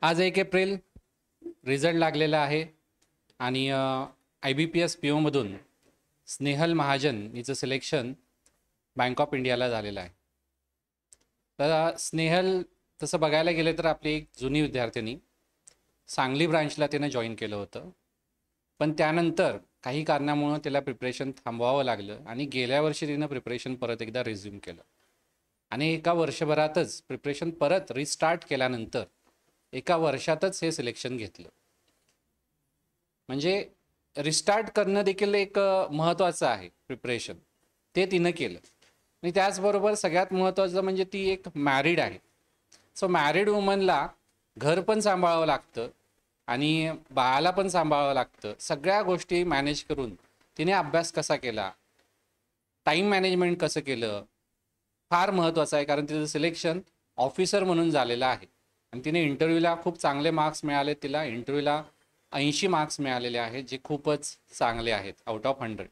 आज 1 April result लागलेला आहे आणि IBPS POमधून स्नेहल महाजन हिचं सिलेक्शन बँक ऑफ इंडियाला झालेलं आहे. तर स्नेहल तसं बघायला गेलं तर आपली एक जुनी विद्यार्थिनी, सांगली ब्रांचला तिनं जॉईन केलं होतं, पण त्यानंतर काही कारणामुळं तिला प्रिपरेशन थांबवावं लागलं आणि गेल्या वर्षी तिनं प्रिपरेशन परत एकदा रिझ्यूम केलं आणि एका वर्षभरातच प्रिपरेशन परत रिस्टार्ट केल्यानंतर एका वर्षातच हे सिलेक्शन घेतलं. म्हणजे रिस्टार्ट करणं देखील एक महत्त्वाचं आहे प्रिपरेशन, ते तिनं केलं. आणि त्याचबरोबर सगळ्यात महत्त्वाचं म्हणजे ती एक मॅरिड आहे. सो मॅरिड वुमनला घर पण सांभाळावं लागतं आणि बाळाला पण सांभाळावं लागतं. सगळ्या गोष्टी मॅनेज करून तिने अभ्यास कसा केला, टाईम मॅनेजमेंट कसं केलं, फार महत्त्वाचं आहे. कारण तिचं सिलेक्शन ऑफिसर म्हणून झालेलं आहे आणि तिने इंटरव्ह्यूला खूप चांगले मार्क्स मिळाले. तिला इंटरव्ह्यूला 80 मार्क्स मिळालेले आहेत, जे खूपच चांगले आहेत आउट ऑफ 100.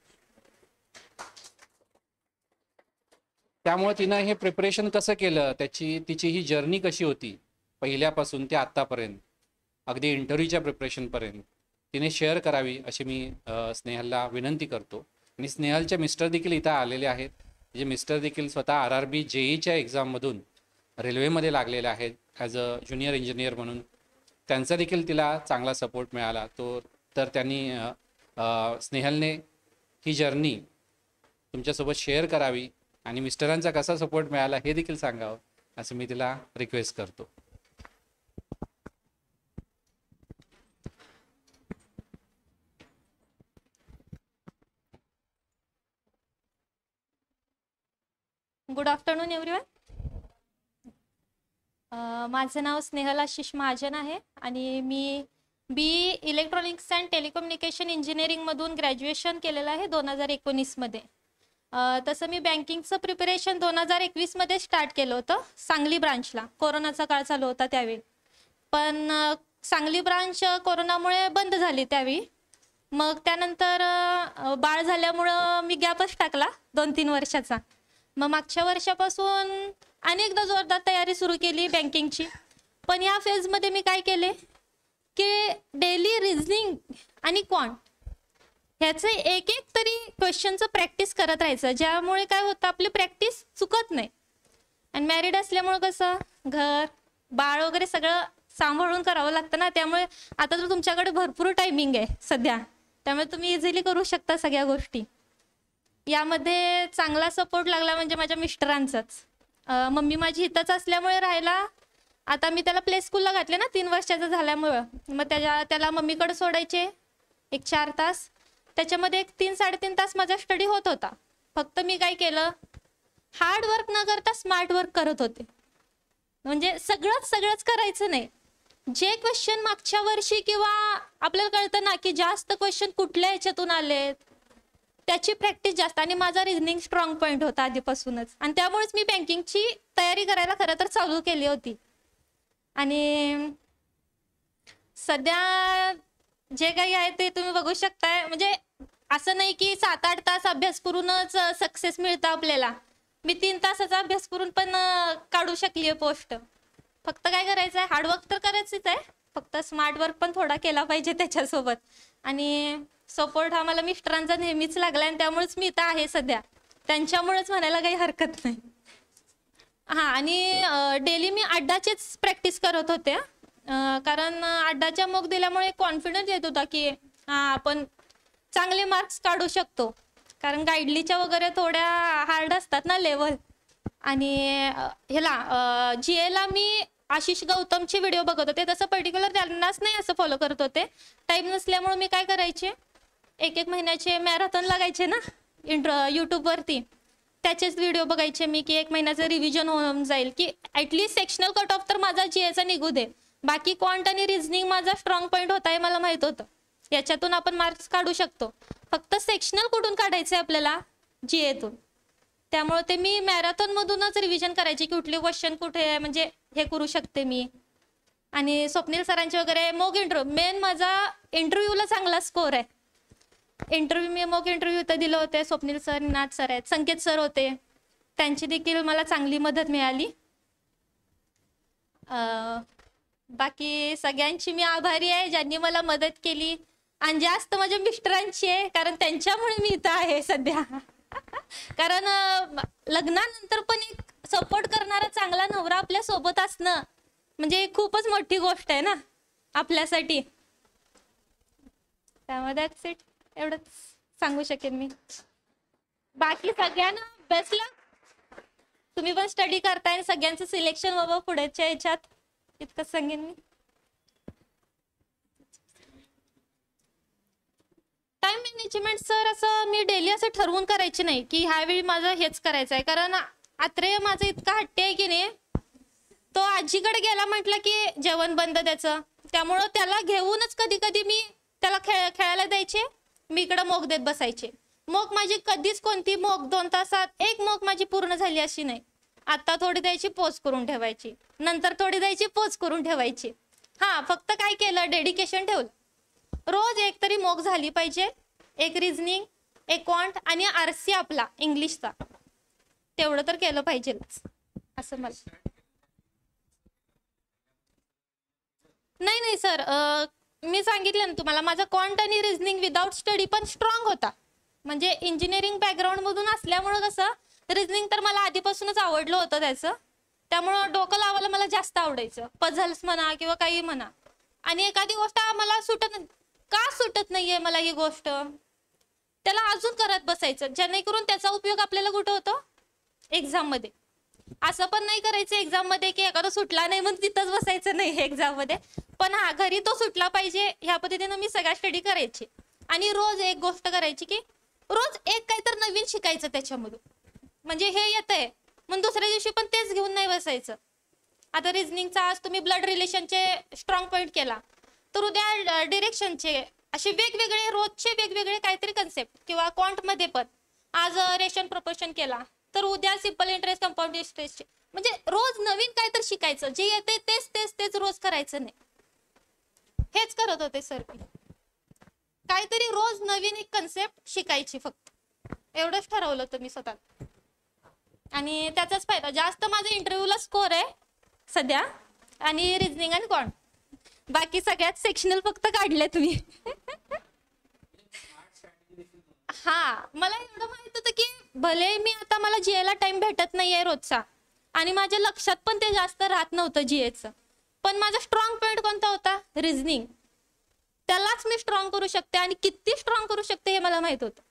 त्यामुळे तिनं हे प्रिपरेशन कसं केलं, तिची ही जर्नी कशी होती पहिल्यापासून ते आत्तापर्यंत, अगदी इंटरव्ह्यूच्या प्रिपरेशनपर्यंत तिने शेअर करावी अशी मी स्नेहलला विनंती करतो. आणि स्नेहलचे मिस्टर देखील इथं आलेले आहेत, जे मिस्टर देखील स्वतः RRB JEEच्या एक्झाममधून रेल्वेमध्ये लागलेले आहेत ॲज अ ज्युनियर इंजिनियर म्हणून. त्यांचा देखील तिला चांगला सपोर्ट मिळाला. तर त्यांनी स्नेहलने ही जर्नी तुमच्यासोबत शेअर करावी आणि मिस्टरांचा कसा सपोर्ट मिळाला हे देखील सांगावं असं मी तिला रिक्वेस्ट करतो. Good afternoon everyone. माझं नाव स्नेहल आशिष महाजन आहे आणि मी BE इलेक्ट्रॉनिक्स अँड टेलिकम्युनिकेशन इंजिनिअरिंगमधून ग्रॅज्युएशन केलेलं आहे 2019मध्ये. तसं मी बँकिंगचं प्रिपरेशन 2021मध्ये स्टार्ट केलं होतं सांगली ब्रांचला. कोरोनाचा काळ चालू होता त्यावेळी, पण सांगली ब्रांच कोरोनामुळे बंद झाली त्यावेळी. मग त्यानंतर बाळ झाल्यामुळं मी गॅपच टाकला 2-3 वर्षाचा. मग मागच्या वर्षापासून अनेकदा जोरदार तयारी सुरू केली बँकिंगची. पण या फेजमध्ये मी काय केले की डेली रिझनिंग आणि क्वांट ह्याचे एक तरी क्वेश्चनचं प्रॅक्टिस करत राहायचं, ज्यामुळे काय होतं आपली प्रॅक्टिस चुकत नाही. आणि मॅरिड असल्यामुळं कसं घर बाळ वगैरे सगळं सांभाळून करावं लागतं ना, त्यामुळे आता तर तुमच्याकडे भरपूर टायमिंग आहे सध्या, त्यामुळे तुम्ही इझिली करू शकता सगळ्या गोष्टी. यामध्ये चांगला सपोर्ट लागला म्हणजे माझ्या मिस्टरांचाच. मम्मी माझी इथंच असल्यामुळे राहायला, आता मी त्याला प्ले स्कूलला घातले ना 3 वर्षाचं झाल्यामुळं, मग त्याला मम्मीकडे सोडायचे 1-4 तास. त्याच्यामध्ये 3-3.5 तास माझा स्टडी होत होता. फक्त मी काय केलं, हार्ड वर्क न करता स्मार्ट वर्क करत होते. म्हणजे सगळंच करायचं नाही. जे क्वेश्चन मागच्या वर्षी किंवा आपल्याला कळतं ना की जास्त क्वेश्चन कुठल्या ह्याच्यातून आलेत, त्याची प्रॅक्टिस जास्त. आणि माझा रिझनिंग स्ट्रॉंग पॉईंट होता आधीपासूनच, आणि त्यामुळेच मी बँकिंगची तयारी करायला खरं तर चालू केली होती. आणि सध्या जे काही आहे ते तुम्ही बघू शकताय. म्हणजे असं नाही की 7-8 तास अभ्यास करूनच सक्सेस मिळतं आपल्याला. मी 3 तासाचा अभ्यास करून पण काढू शकली पोस्ट. फक्त काय करायचं आहे, हार्डवर्क तर करायचंच आहे, फक्त स्मार्ट वर्क पण थोडा केला पाहिजे त्याच्यासोबत. आणि सपोर्ट हा मला मिस्टरांचा नेहमीच लागला आणि त्यामुळेच मी इथं आहे सध्या. त्यांच्यामुळेच म्हणायला काही हरकत नाही. हां, आणि डेली मी अड्डाचीच प्रॅक्टिस करत होते, कारण अड्डाच्या मॉक दिल्यामुळे कॉन्फिडन्स येत होता की हां आपण चांगले मार्क्स काढू शकतो. कारण गाईडलीच्या वगैरे थोड्या हार्ड असतात ना लेवल. आणि ह्याला GAला मी आशिष गौतमचे व्हिडिओ बघत होते. तसं पर्टिक्युलर त्यांनाच नाही असं फॉलो करत होते. टाईम नसल्यामुळे मी काय करायचे, 1-1 महिन्याचे मॅरेथॉन लागायचे ना यूट्यूबवरती, त्याचेच व्हिडिओ बघायचे मी की 1 महिन्याचं रिव्हिजन होऊन जाईल, की ॲटलिस्ट सेक्शनल कट ऑफ तर माझा GAचा निघू दे. बाकी क्वांट आणि रिझनिंग माझा स्ट्रॉंग पॉईंट होता हे मला माहित होतं. याच्यातून आपण मार्क्स काढू शकतो. फक्त सेक्शनल कुठून काढायचे आपल्याला, GAतून. त्यामुळे ते मी मॅरेथॉनमधूनच रिव्हिजन करायचे की कुठले क्वेश्चन कुठे म्हणजे हे करू शकते मी. आणि स्वप्नील सरांचे वगैरे मॉक इंटरव्ह्यू, मेन माझा इंटरव्ह्यूला चांगला स्कोर आहे. मी मॉक इंटरव्ह्यू तर दिले होते. स्वप्नील सर, नाथ सर आहेत, संकेत सर होते, त्यांची देखील मला चांगली मदत मिळाली. बाकी सगळ्यांची मी आभारी आहे ज्यांनी मला मदत केली, आणि जास्त माझ्या मिस्टरांची आहे, कारण त्यांच्यामुळे मी इथं आहे सध्या. कारण लग्नानंतर पण एक सपोर्ट करणारा चांगला नवरा आपल्या सोबत असणं म्हणजे खूपच मोठी गोष्ट आहे ना आपल्यासाठी. त्यामुळे दॅट्स इट, एवढंच सांगू शकेन मी. बाकी सगळ्यांना बेस्ट लक. तुम्ही पण स्टडी करताय आणि सगळ्यांचं सिलेक्शन व्हावं पुढच्या ह्याच्यात, इतकंच सांगेन मी. टाइम मॅनेजमेंट सर असं मी डेली असं ठरवून करायची नाही की ह्यावेळी माझं हेच करायचं आहे, कारण आत्रेय माझं इतका हट्टी आहे की नाही, तो आजीकडे गेला म्हटलं की जेवण बंद त्याचं. त्यामुळं त्याला घेऊनच कधी कधी मी त्याला खेळायला द्यायचे, मी इकडं मोक देत बसायचे. मोक माझी कधीच कोणती मोक 2 तासात एक मोक माझी पूर्ण झाली अशी नाही. आता थोडी द्यायची, पोच करून ठेवायची, नंतर थोडी द्यायची, पोच करून ठेवायची. हा, फक्त काय केलं, डेडिकेशन ठेवलं. रोज एक तरी मोक झाली पाहिजे, एक रिझनिंग, एक क्वांट आणि आरसी आपला इंग्लिशचा, तेवढं तर केलं पाहिजेच असं मला. नाही नाही सर, मी सांगितलं ना तुम्हाला, माझा क्वांट आणि रिझनिंग विदाउट स्टडी पण स्ट्रॉंग होता. म्हणजे इंजिनिअरिंग बॅकग्राऊंड मधून असल्यामुळं कसं, रिझनिंग तर मला आधीपासूनच आवडलं होतं त्याचं, त्यामुळं डोकं लावायला मला जास्त आवडायचं, पझल्स म्हणा किंवा काही म्हणा. आणि एखादी गोष्ट मला सुटत नाहीये मला ही गोष्ट, त्याला अजून करत बसायचं, जेणेकरून त्याचा उपयोग आपल्याला कुठं होतो, एक्झाम मध्ये. असं पण नाही करायचं एक्झाम मध्ये की एखादा सुटला नाही म्हणून तिथंच बसायचं नाही एक्झाम मध्ये, पण हा, घरी तो सुटला पाहिजे ह्या पद्धतीनं मी सगळ्या स्टडी करायची. आणि रोज एक गोष्ट करायची की रोज एक काहीतरी नवीन शिकायचं त्याच्यामधून. म्हणजे हे येतंय मग दुसऱ्या दिवशी पण तेच घेऊन नाही बसायचं. आता रिझनिंगचा आज तुम्ही ब्लड रिलेशनचे स्ट्रॉंग पॉईंट केला, तर उद्या डिरेक्शनचे असे वेगवेगळे रोजचे वेगवेगळे काहीतरी कन्सेप्ट, किंवा क्वांट मध्ये पण आज रेशन प्रपोर्शन केला, तर उद्या सिंपल इंटरेस्ट, कंपाऊंड इंटरेस्ट. म्हणजे रोज नवीन काहीतरी शिकायचं, जे येते तेच तेच तेच रोज करायचं नाही. हेच करत होते सर मी, काहीतरी रोज नवीन एक कन्सेप्ट शिकायची, फक्त एवढंच ठरवलं होतं मी स्वतः. आणि त्याचाच फायदा जास्त माझा इंटरव्ह्यूला स्कोर आहे सध्या, आणि रिझनिंग आणि क्वांट. बाकी सगळ्यात सेक्शनल फक्त काढले तुम्ही. हा, मला एवढं माहित होतं की भले मी आता मला जीएला टाइम भेटत नाहीये रोजचा, आणि माझ्या लक्षात पण ते जास्त राहत नव्हतं जीएचं, पण माझा स्ट्रॉंग पॉईंट कोणता होता, रिझनिंग. त्यालाच मी स्ट्रॉंग करू शकते, आणि किती स्ट्रॉंग करू शकते हे मला माहित होतं.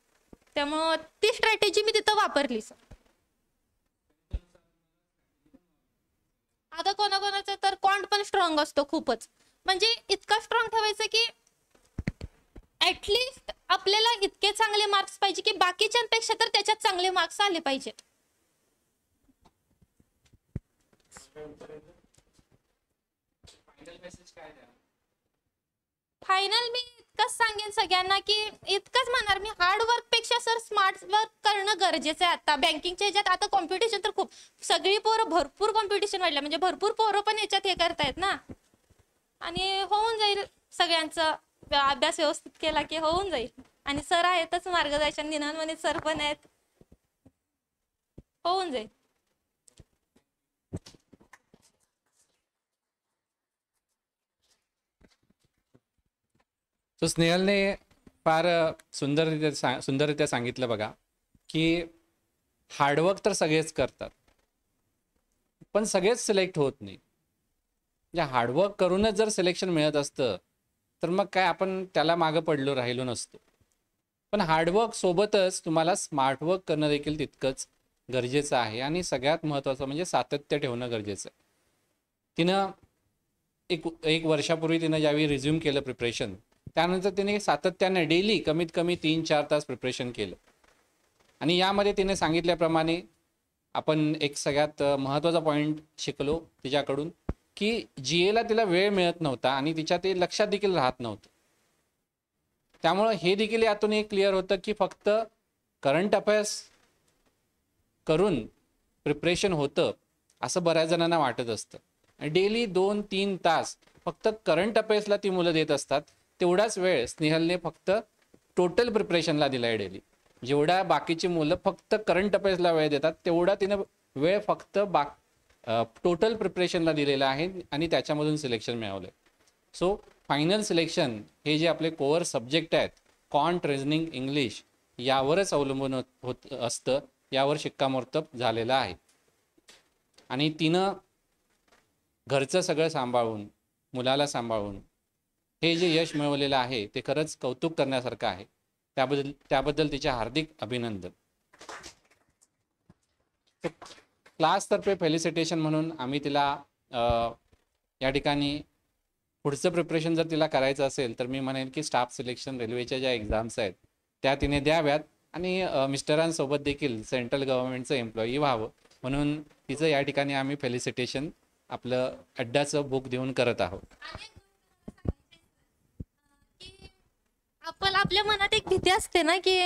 त्यामुळं ती स्ट्रॅटेजी मी तिथं वापरली सर. आता कोणाकोणाचं तर क्वांट पण स्ट्रॉंग असतो खूपच, म्हणजे इतका स्ट्रॉंग ठेवायचं की ऍटलिस्ट आपल्याला इतके चांगले मार्क्स पाहिजे की बाकीच्यांपेक्षा तर त्याच्यात चांगले मार्क्स आले पाहिजेत. फायनल मी इतकंच सांगेन सगळ्यांना की इतकंच म्हणणार मी, हार्डवर्क पेक्षा सर स्मार्ट वर्क करणं गरजेचं आहे. आता बँकिंगच्या ह्याच्यात आता कॉम्पिटिशन तर खूप, सगळी पोरं भरपूर कॉम्पिटिशन वाढलं, म्हणजे भरपूर पोरं पण याच्यात हे करतायत ना, आणि होऊन जाईल सगळ्यांचा अभ्यास व्यवस्थित केला की होऊन जाईल. आणि सर आहेतच मार्गदर्शन, निनांवने सर पण आहेत, होऊन जाईल. सो स्नेहलने फार सुंदररित्या सांगितलं बघा, की हार्डवर्क तर सगळेच करतात, पण सगळेच सिलेक्ट होत नाही. म्हणजे हार्डवर्क करूनच जर सिलेक्शन मिळत असतं तर मग काय आपण त्याला मागं पडलो राहिलो नसतो. पण हार्डवर्क सोबतच तुम्हाला स्मार्टवर्क करणं देखील तितकंच गरजेचं आहे, आणि सगळ्यात महत्त्वाचं म्हणजे सातत्य ठेवणं गरजेचं आहे. तिनं एक वर्षापूर्वी तिनं ज्यावेळी रिझ्यूम केलं प्रिपरेशन, त्यानंतर तिने सातत्याने डेली कमीत कमी 3-4 तास प्रिपरेशन केलं. आणि यामध्ये तिने सांगितल्याप्रमाणे आपण एक सगळ्यात महत्त्वाचा पॉईंट शिकलो तिच्याकडून, की जीएला तिला वेळ मिळत नव्हता आणि तिच्या ते लक्षात देखील राहत नव्हतं. त्यामुळं हे देखील यातून एक क्लिअर होतं की फक्त करंट अफेअर्स करून प्रिपरेशन होतं असं बऱ्याच जणांना वाटत असतं. डेली 2-3 तास फक्त करंट अफेअर्सला ती मुलं देत असतात. तेवढाच वेळ स्नेहलने फक्त टोटल प्रिपरेशनला दिला आहे डेली. जेवढा बाकीची मुलं फक्त करंट अफेअर्सला वेळ देतात तेवढा तिनं वेळ फक्त टोटल प्रिपरेशनला दिलेलं आहे आणि त्याच्यामधून सिलेक्शन मिळवलं. सो फायनल सिलेक्शन हे जे आपले कोअर सब्जेक्ट आहेत, क्वांट, रिझनिंग, इंग्लिश, यावरच अवलंबून होत असतं. यावर शिक्कामोर्तब झालेलं आहे. आणि तिनं घरचं सगळं सांभाळून, मुलाला सांभाळून हे जे यश मिळवलेलं आहे ते खरंच कौतुक करण्यासारखं आहे. त्याबद्दल तिचे हार्दिक अभिनंदन. क्लासतर्फे फेलिसिटेशन म्हणून आम्ही तिला या ठिकाणी पुढचं प्रिपरेशन जर तिला करायचं असेल तर मी म्हणेन की स्टाफ सिलेक्शन रेल्वेच्या ज्या एक्झाम्स आहेत त्या तिने द्याव्यात आणि मिस्टरांसोबत देखील सेंट्रल गव्हर्नमेंटचं एम्प्लॉई व्हावं म्हणून तिचं या ठिकाणी आम्ही फेलिसिटेशन आपलं अड्डाचं बुक देऊन करत आहोत. आपण आपल्या मनात एक भीती असते ना की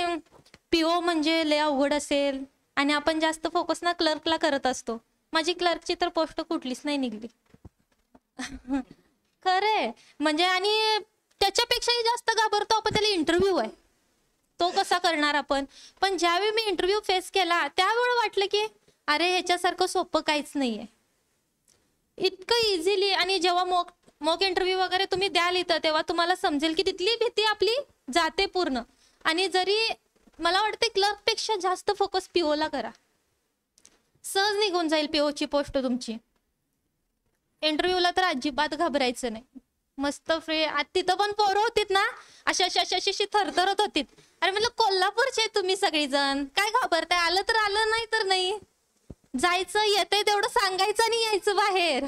पीओ म्हणजे लय अवघड असेल आणि आपण जास्त फोकस ना क्लर्कला करत असतो. माझी क्लर्कची तर पोस्ट कुठलीच नाही निघली. खरंय म्हणजे आणि त्याच्यापेक्षाही जास्त घाबरतो आपण, त्याला इंटरव्ह्यू आहे तो कसा करणार आपण. पण ज्यावेळी मी इंटरव्ह्यू फेस केला त्यावेळी वाटलं की अरे ह्याच्यासारखं सोपं काहीच नाहीये, इतकं इझिली. आणि जेव्हा मॉक इंटरव्ह्यू वगैरे तुम्ही द्याल इथं तेव्हा तुम्हाला समजेल की तिथली भीती आपली जाते पूर्ण. आणि जरी मला वाटते क्लर्कपेक्षा जास्त फोकस पीओला करा, सहज निघून जाईल पीओची पोस्ट तुमची. इंटरव्ह्यूला तर अजिबात घाबरायचं नाही, मस्त फ्री. तिथं पण पोरं होतीत ना अशी थरथरत होतीत. अरे म्हटलं कोल्हापूरचे तुम्ही सगळीजण काय घाबरताय, आलं तर आलं, नाही तर नाही. जायचं, येतंय तेवढं सांगायचं आणि यायचं बाहेर.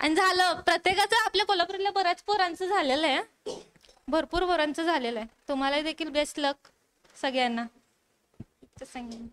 आणि झालं. प्रत्येकाचं आपल्या कोल्हापूरला बऱ्याच पोरांचं झालेलं आहे, भरपूर पोरांचं झालेलं आहे. तुम्हाला देखील बेस्ट लक सगळ्यांना सांगेन.